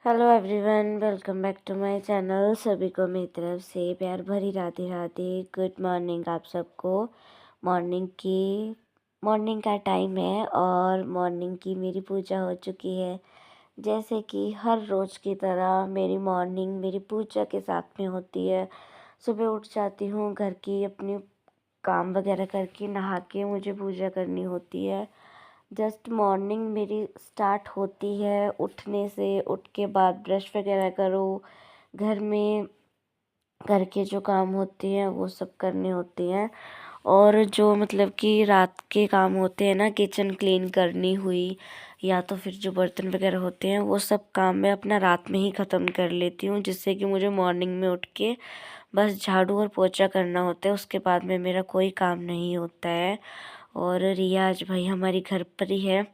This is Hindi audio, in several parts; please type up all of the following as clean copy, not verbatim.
Hello everyone, welcome back to my channel. सभी को मेरी तरफ से प्यार भरी राधे राधे। गुड मॉर्निंग आप सबको। मॉर्निंग का टाइम है और मॉर्निंग की मेरी पूजा हो चुकी है। जैसे कि हर रोज़ की तरह मेरी मॉर्निंग मेरी पूजा के साथ में होती है। सुबह उठ जाती हूँ, घर की अपनी काम वगैरह करके नहा के मुझे पूजा करनी होती है। जस्ट मॉर्निंग मेरी स्टार्ट होती है उठने से। उठ के बाद ब्रश वगैरह करो, घर में घर के जो काम होते हैं वो सब करने होते हैं। और जो मतलब कि रात के काम होते हैं ना, किचन क्लीन करनी हुई या तो फिर जो बर्तन वगैरह होते हैं, वो सब काम मैं अपना रात में ही ख़त्म कर लेती हूँ, जिससे कि मुझे मॉर्निंग में उठ के बस झाड़ू और पोछा करना होता है। उसके बाद में मेरा कोई काम नहीं होता है। और रिया आज भाई हमारी घर पर ही है,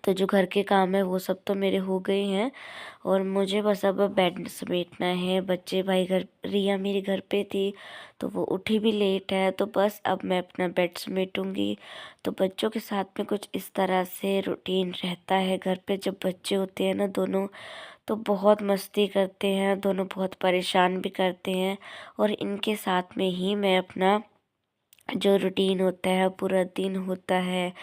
तो जो घर के काम है वो सब तो मेरे हो गए हैं और मुझे बस अब बेड समेटना है। बच्चे भाई घर रिया मेरे घर पे थी तो वो उठी भी लेट है, तो बस अब मैं अपना बेड समेटूंगी। तो बच्चों के साथ में कुछ इस तरह से रूटीन रहता है घर पे। जब बच्चे होते हैं ना दोनों, तो बहुत मस्ती करते हैं दोनों, बहुत परेशान भी करते हैं। और इनके साथ में ही मैं अपना जो रूटीन होता है, पूरा दिन होता है,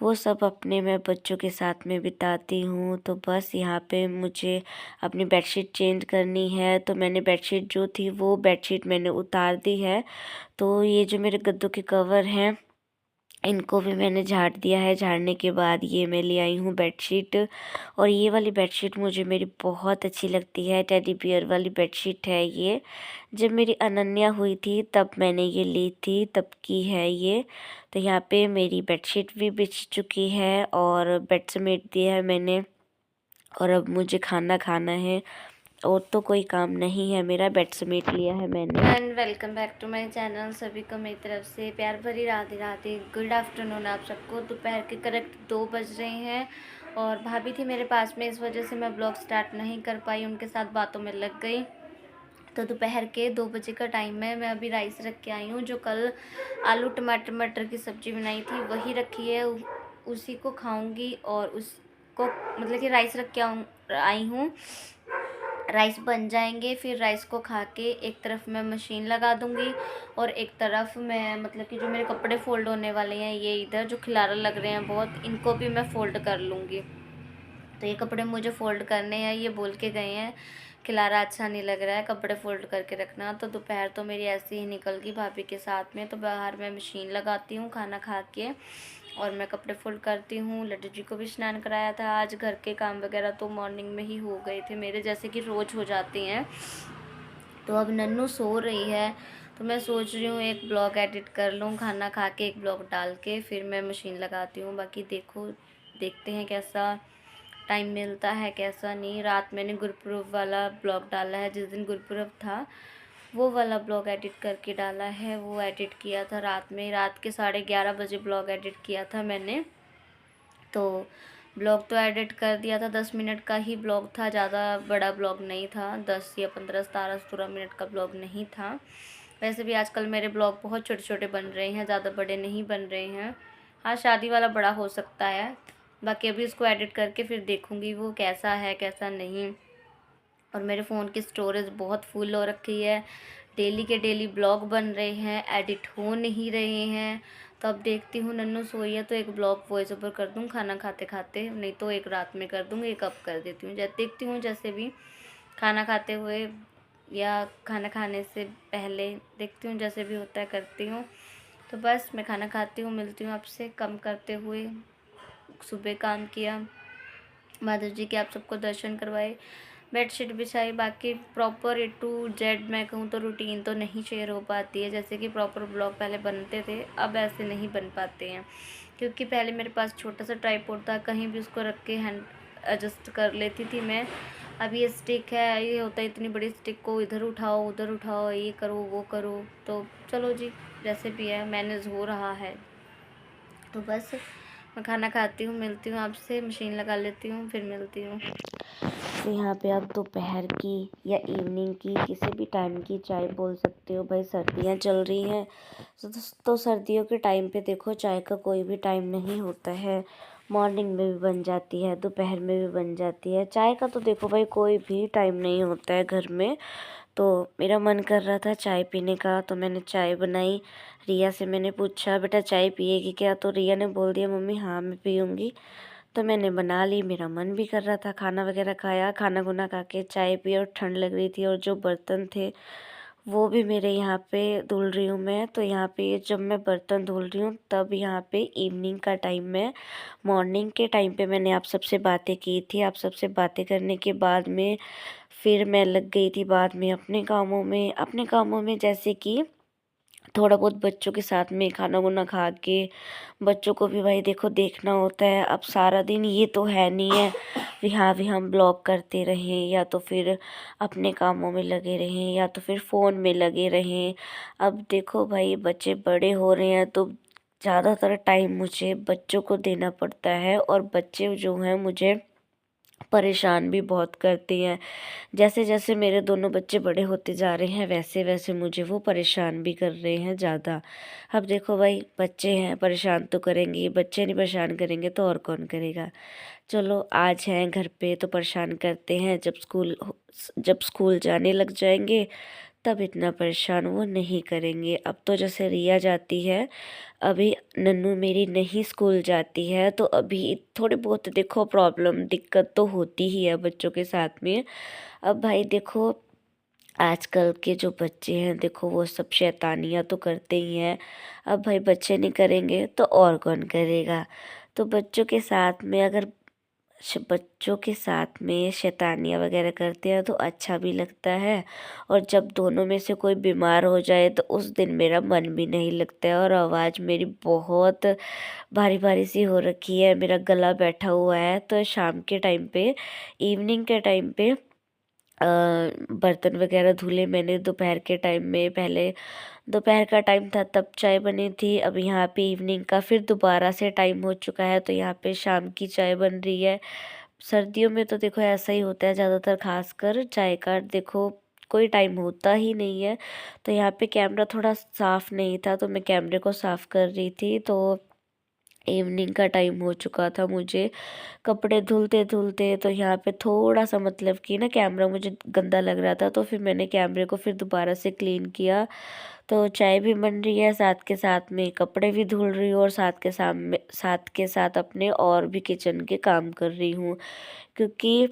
वो सब अपने मैं बच्चों के साथ में बिताती हूँ। तो बस यहाँ पे मुझे अपनी बेडशीट चेंज करनी है, तो मैंने बेडशीट जो थी वो बेडशीट मैंने उतार दी है। तो ये जो मेरे गद्दों के कवर हैं, इनको भी मैंने झाड़ दिया है। झाड़ने के बाद ये मैं ले आई हूँ बेडशीट। और ये वाली बेडशीट मुझे मेरी बहुत अच्छी लगती है, टेडी बियर वाली बेडशीट है ये। जब मेरी अनन्या हुई थी तब मैंने ये ली थी, तब की है ये। तो यहाँ पे मेरी बेडशीट भी बिछ चुकी है और बेड समेट दिया है मैंने। और अब मुझे खाना खाना है और तो कोई काम नहीं है, मेरा बेड समेट लिया है मैंने। And welcome back to my channel. सभी को मेरी तरफ से प्यार भरी राधे राधे। गुड आफ्टरनून आप सबको। दोपहर के करेक्ट 2 बज रहे हैं और भाभी थी मेरे पास में, इस वजह से मैं ब्लॉग स्टार्ट नहीं कर पाई, उनके साथ बातों में लग गई। तो दोपहर के 2 बजे का टाइम है। मैं अभी राइस रख के आई हूँ। जो कल आलू टमाटर मटर की सब्ज़ी बनाई थी वही रखी है, उसी को खाऊंगी। और उसको मतलब कि राइस रख के आई हूँ, राइस बन जाएंगे, फिर राइस को खा के एक तरफ मैं मशीन लगा दूंगी और एक तरफ मैं मतलब कि जो मेरे कपड़े फ़ोल्ड होने वाले हैं, ये इधर जो खिलारा लग रहे हैं बहुत, इनको भी मैं फ़ोल्ड कर लूँगी। तो ये कपड़े मुझे फ़ोल्ड करने हैं, ये बोल के गए हैं खिलारा अच्छा नहीं लग रहा है, कपड़े फ़ोल्ड करके रखना। तो दोपहर तो मेरी ऐसे ही निकल गई भाभी के साथ में। तो बाहर मैं मशीन लगाती हूँ खाना खा के और मैं कपड़े फोल्ड करती हूँ। लड्डू जी को भी स्नान कराया था आज। घर के काम वगैरह तो मॉर्निंग में ही हो गए थे मेरे, जैसे कि रोज़ हो जाते हैं। तो अब नन्नू सो रही है, तो मैं सोच रही हूँ एक ब्लॉग एडिट कर लूँ खाना खा के, एक ब्लॉग डाल के फिर मैं मशीन लगाती हूँ। बाकी देखते हैं कैसा टाइम मिलता है कैसा नहीं। रात मैंने गुरपुरब वाला ब्लॉग डाला है, जिस दिन गुरपुरब था वो वाला ब्लॉग एडिट करके डाला है। वो एडिट किया था रात में, रात के 11:30 बजे ब्लॉग एडिट किया था मैंने। तो ब्लॉग तो एडिट कर दिया था, 10 मिनट का ही ब्लॉग था, ज़्यादा बड़ा ब्लॉग नहीं था, 10 या 15 17 16 मिनट का ब्लॉग नहीं था। वैसे भी आजकल मेरे ब्लॉग बहुत छोटे छोटे बन रहे हैं, ज़्यादा बड़े नहीं बन रहे हैं। हाँ, शादी वाला बड़ा हो सकता है। बाकी अभी इसको एडिट करके फिर देखूँगी वो कैसा है कैसा नहीं। और मेरे फ़ोन की स्टोरेज बहुत फुल हो रखी है, डेली के डेली ब्लॉग बन रहे हैं, एडिट हो नहीं रहे हैं। तो अब देखती हूँ, नन्नू सोई है तो एक ब्लॉग वॉइस ओवर कर दूँ खाना खाते खाते, नहीं तो एक रात में कर दूँगी, एक अब कर देती हूँ। देखती हूँ जैसे भी खाना खाते हुए या खाना खाने से पहले, देखती हूँ जैसे भी होता है करती हूँ। तो बस मैं खाना खाती हूँ, मिलती हूँ आपसे। कम करते हुए सुबह काम किया, माधव जी के आप सबको दर्शन करवाए, बेडशीट बिछाई। बाकी प्रॉपर A to Z मैं कहूँ तो रूटीन तो नहीं शेयर हो पाती है, जैसे कि प्रॉपर ब्लॉग पहले बनते थे, अब ऐसे नहीं बन पाते हैं। क्योंकि पहले मेरे पास छोटा सा ट्राइपॉड था, कहीं भी उसको रख के हैंड एडजस्ट कर लेती थी मैं। अब ये स्टिक है, ये होता है इतनी बड़ी स्टिक को इधर उठाओ उधर उठाओ, ये करो वो करो। तो चलो जी, जैसे भी है मैनेज हो रहा है। तो बस मैं खाना खाती हूँ, मिलती हूँ आपसे, मशीन लगा लेती हूँ, फिर मिलती हूँ। तो यहाँ पे आप दोपहर की या इवनिंग की किसी भी टाइम की चाय बोल सकते हो भाई। सर्दियाँ चल रही हैं तो सर्दियों के टाइम पे देखो चाय का कोई भी टाइम नहीं होता है। मॉर्निंग में भी बन जाती है, दोपहर में भी बन जाती है। चाय का तो देखो भाई कोई भी टाइम नहीं होता है घर में। तो मेरा मन कर रहा था चाय पीने का, तो मैंने चाय बनाई। रिया से मैंने पूछा बेटा चाय पिएगी क्या, तो रिया ने बोल दिया मम्मी हाँ मैं पीऊँगी। तो मैंने बना ली, मेरा मन भी कर रहा था, खाना वगैरह खाया, खाना खुना खा के चाय पी और ठंड लग रही थी। और जो बर्तन थे वो भी मेरे यहाँ पे धुल रही हूँ मैं। तो यहाँ पे जब मैं बर्तन धुल रही हूँ तब यहाँ पे इवनिंग का टाइम है। मॉर्निंग के टाइम पे मैंने आप सबसे बातें की थी। आप सबसे बातें करने के बाद में फिर मैं लग गई थी बाद में अपने कामों में जैसे कि थोड़ा बहुत बच्चों के साथ में खाना वाना खा के। बच्चों को भी भाई देखो देखना होता है। अब सारा दिन ये तो है नहीं है भी हम ब्लॉग करते रहें या तो फिर अपने कामों में लगे रहें या तो फिर फ़ोन में लगे रहें। अब देखो भाई बच्चे बड़े हो रहे हैं तो ज़्यादातर टाइम मुझे बच्चों को देना पड़ता है। और बच्चे जो हैं मुझे परेशान भी बहुत करती हैं। जैसे जैसे मेरे दोनों बच्चे बड़े होते जा रहे हैं वैसे वैसे मुझे वो परेशान भी कर रहे हैं ज़्यादा। अब देखो भाई बच्चे हैं परेशान तो करेंगे, बच्चे नहीं परेशान करेंगे तो और कौन करेगा। चलो आज हैं घर पे तो परेशान करते हैं, जब स्कूल जाने लग जाएंगे तब इतना परेशान वो नहीं करेंगे। अब तो जैसे रिया जाती है, अभी नन्नू मेरी नहीं स्कूल जाती है, तो अभी थोड़ी बहुत देखो प्रॉब्लम दिक्कत तो होती ही है बच्चों के साथ में। अब भाई देखो आजकल के जो बच्चे हैं देखो वो सब शैतानियाँ तो करते ही हैं। अब भाई बच्चे नहीं करेंगे तो और कौन करेगा। तो बच्चों के साथ में शैतानियाँ वगैरह करते हैं तो अच्छा भी लगता है। और जब दोनों में से कोई बीमार हो जाए तो उस दिन मेरा मन भी नहीं लगता है। और आवाज़ मेरी बहुत भारी भारी सी हो रखी है, मेरा गला बैठा हुआ है। तो शाम के टाइम पे इवनिंग के टाइम पे बर्तन वगैरह धुले मैंने दोपहर के टाइम में। पहले दोपहर का टाइम था तब चाय बनी थी, अब यहाँ पे इवनिंग का फिर दोबारा से टाइम हो चुका है तो यहाँ पे शाम की चाय बन रही है। सर्दियों में तो देखो ऐसा ही होता है ज़्यादातर, खासकर चाय का देखो कोई टाइम होता ही नहीं है। तो यहाँ पे कैमरा थोड़ा साफ़ नहीं था तो मैं कैमरे को साफ़ कर रही थी। तो इवनिंग का टाइम हो चुका था, मुझे कपड़े धुलते धुलते तो यहाँ पे थोड़ा सा मतलब कि ना कैमरा मुझे गंदा लग रहा था। तो फिर मैंने कैमरे को फिर दोबारा से क्लीन किया। तो चाय भी बन रही है, साथ के साथ में कपड़े भी धुल रही हूँ और साथ के साथ अपने और भी किचन के काम कर रही हूँ। क्योंकि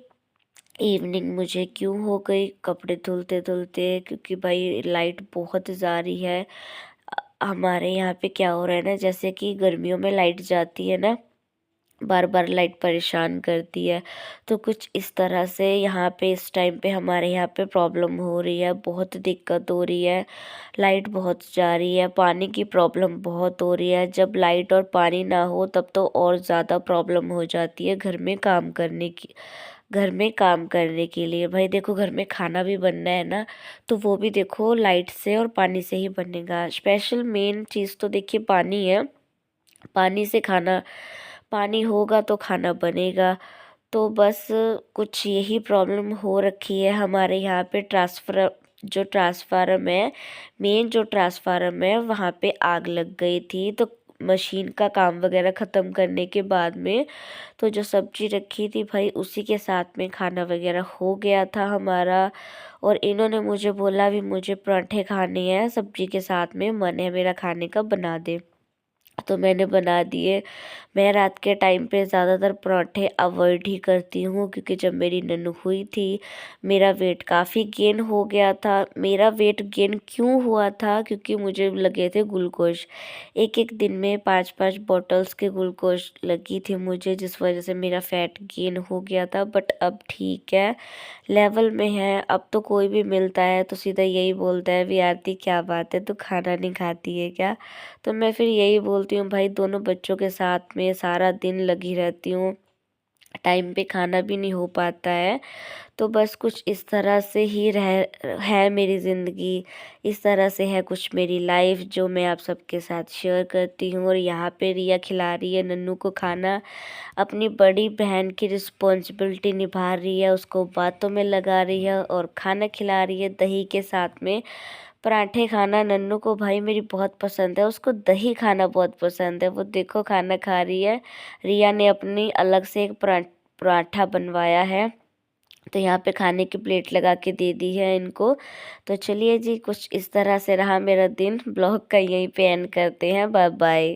इवनिंग मुझे क्यों हो गई कपड़े धुलते धुलते, क्योंकि भाई लाइट बहुत जा रही है। हमारे यहाँ पे क्या हो रहा है ना, जैसे कि गर्मियों में लाइट जाती है ना, बार बार लाइट परेशान करती है। तो कुछ इस तरह से यहाँ पे इस टाइम पे हमारे यहाँ पे प्रॉब्लम हो रही है, बहुत दिक्कत हो रही है। लाइट बहुत जा रही है, पानी की प्रॉब्लम बहुत हो रही है। जब लाइट और पानी ना हो तब तो और ज़्यादा प्रॉब्लम हो जाती है घर में काम करने के लिए। भाई देखो घर में खाना भी बनना है ना, तो वो भी देखो लाइट से और पानी से ही बनेगा। स्पेशल मेन चीज़ तो देखिए पानी है। पानी से खाना पानी होगा तो खाना बनेगा। तो बस कुछ यही प्रॉब्लम हो रखी है हमारे यहाँ पे। ट्रांसफार्मर है, मेन जो ट्रांसफार्मर है वहाँ पे आग लग गई थी। तो मशीन का काम वगैरह ख़त्म करने के बाद में तो जो सब्जी रखी थी भाई उसी के साथ में खाना वगैरह हो गया था हमारा। और इन्होंने मुझे बोला भी मुझे पराठे खाने हैं सब्जी के साथ में, मन है मेरा खाने का, बना दे। तो मैंने बना दिए। मैं रात के टाइम पे ज़्यादातर पराठे अवॉइड ही करती हूँ, क्योंकि जब मेरी नन्नू हुई थी मेरा वेट काफ़ी गेन हो गया था। मेरा वेट गेन क्यों हुआ था, क्योंकि मुझे लगे थे ग्लूकोज, एक एक दिन में 5-5 बॉटल्स के ग्लूकोज लगी थी मुझे, जिस वजह से मेरा फैट गेन हो गया था। बट अब ठीक है, लेवल में है। अब तो कोई भी मिलता है तो सीधा यही बोलता है भी आरती क्या बात है, तू खाना नहीं खाती है क्या। तो मैं फिर यही बोलती हूँ भाई दोनों बच्चों के साथ में सारा दिन लगी रहती हूँ, टाइम पे खाना भी नहीं हो पाता है। तो बस कुछ इस तरह से ही रह है मेरी ज़िंदगी, इस तरह से है कुछ मेरी लाइफ जो मैं आप सबके साथ शेयर करती हूँ। और यहाँ पे रिया खिला रही है नन्नू को खाना, अपनी बड़ी बहन की रिस्पॉन्सिबिलिटी निभा रही है, उसको बातों में लगा रही है और खाना खिला रही है दही के साथ में। पराठे खाना नन्नू को भाई मेरी बहुत पसंद है, उसको दही खाना बहुत पसंद है। वो देखो खाना खा रही है। रिया ने अपनी अलग से एक पराठा बनवाया है, तो यहाँ पे खाने की प्लेट लगा के दे दी है इनको। तो चलिए जी, कुछ इस तरह से रहा मेरा दिन। ब्लॉग का यहीं पे एंड करते हैं। Bye bye.